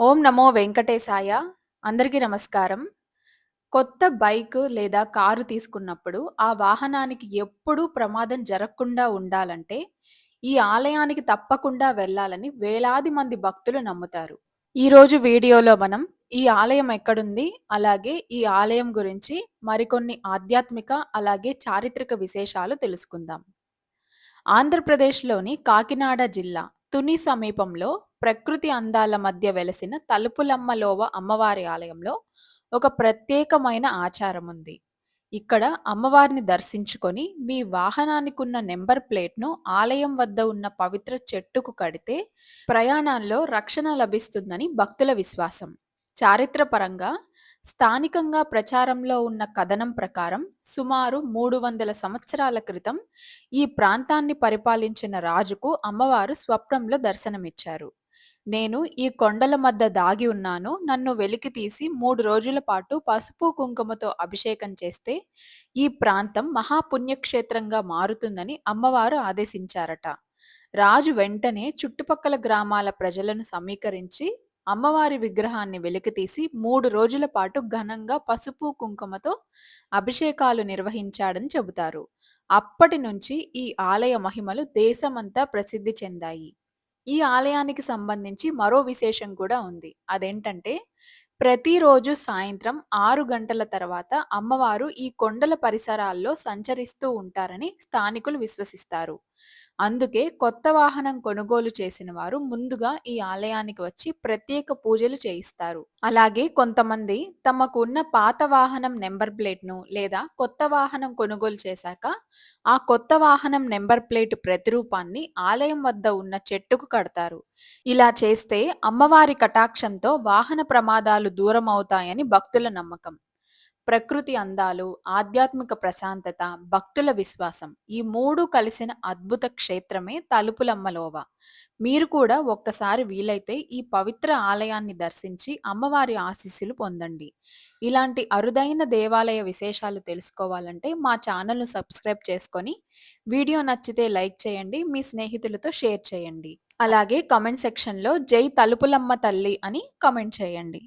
ఓం నమో వెంకటేశాయ. అందరికీ నమస్కారం. కొత్త బైక్ లేదా కారు తీసుకున్నప్పుడు ఆ వాహనానికి ఎప్పుడూ ప్రమాదం జరగకుండా ఉండాలంటే, ఈ ఆలయానికి తప్పకుండా వెళ్ళాలని వేలాది మంది భక్తులు నమ్ముతారు. ఈరోజు వీడియోలో మనం ఈ ఆలయం ఎక్కడుంది, అలాగే ఈ ఆలయం గురించి మరికొన్ని ఆధ్యాత్మిక, అలాగే చారిత్రక విశేషాలు తెలుసుకుందాం. ఆంధ్రప్రదేశ్‌లోని కాకినాడ జిల్లా తుని సమీపంలో ప్రకృతి అందాల మధ్య వెలసిన తలుపులమ్మలోవ అమ్మవారి ఆలయంలో ఒక ప్రత్యేకమైన ఆచారం ఉంది. ఇక్కడ అమ్మవారిని దర్శించుకొని మీ వాహనానికున్న నెంబర్ ప్లేట్‌ను ఆలయం వద్ద ఉన్న పవిత్ర చెట్టుకు కడితే ప్రయాణాల్లో రక్షణ లభిస్తుందని భక్తుల విశ్వాసం. చారిత్రపరంగా స్థానికంగా ప్రచారంలో ఉన్న కథనం ప్రకారం సుమారు 300 సంవత్సరాల క్రితం ఈ ప్రాంతాన్ని పరిపాలించిన రాజుకు అమ్మవారు స్వప్నంలో దర్శనమిచ్చారు. నేను ఈ కొండల మధ్య దాగి ఉన్నాను. నన్ను వెలికితీసి 3 రోజుల పాటు పసుపు, కుంకుమతో అభిషేకం చేస్తే ఈ ప్రాంతం మహాపుణ్యక్షేత్రంగా మారుతుందని అమ్మవారు ఆదేశించారట. రాజు వెంటనే చుట్టుపక్కల గ్రామాల ప్రజలను సమీకరించి అమ్మవారి విగ్రహాన్ని వెలికితీసి 3 రోజుల పాటు ఘనంగా పసుపు, కుంకుమతో అభిషేకాలు నిర్వహించాడని చెబుతారు. అప్పటి నుంచి ఈ ఆలయ మహిమలు దేశమంతా ప్రసిద్ధి చెందాయి. ఈ ఆలయానికి సంబంధించి మరో విశేషం కూడా ఉంది. అదేంటంటే ప్రతిరోజు సాయంత్రం 6 గంటల తర్వాత అమ్మవారు ఈ కొండల పరిసరాల్లో సంచరిస్తూ ఉంటారని స్థానికులు విశ్వసిస్తారు. అందుకే కొత్త వాహనం కొనుగోలు చేసిన వారు ముందుగా ఈ ఆలయానికి వచ్చి ప్రత్యేక పూజలు చేయిస్తారు. అలాగే కొంతమంది తమకు ఉన్న పాత వాహనం నెంబర్ ప్లేట్‌ను లేదా కొత్త వాహనం కొనుగోలు చేశాక ఆ కొత్త వాహనం నెంబర్ ప్లేట్ ప్రతిరూపాన్ని ఆలయం వద్ద ఉన్న చెట్టుకు కడతారు. ఇలా చేస్తే అమ్మవారి కటాక్షంతో వాహన ప్రమాదాలు దూరమవుతాయని భక్తుల నమ్మకం. ప్రకృతి అందాలు, ఆధ్యాత్మిక ప్రశాంతత, భక్తుల విశ్వాసం ఈ 3 కలిసిన అద్భుత క్షేత్రమే తలుపులమ్మలోవ. మీరు కూడా ఒక్కసారి వీలైతే ఈ పవిత్ర ఆలయాన్ని దర్శించి అమ్మవారి ఆశీస్సులు పొందండి. ఇలాంటి అరుదైన దేవాలయ విశేషాలు తెలుసుకోవాలంటే మా ఛానల్‌ను సబ్స్క్రైబ్ చేసుకొని, వీడియో నచ్చితే లైక్ చేయండి, మీ స్నేహితులతో షేర్ చేయండి. అలాగే కామెంట్ సెక్షన్‌లో జై తలుపులమ్మ తల్లి అని కామెంట్ చేయండి.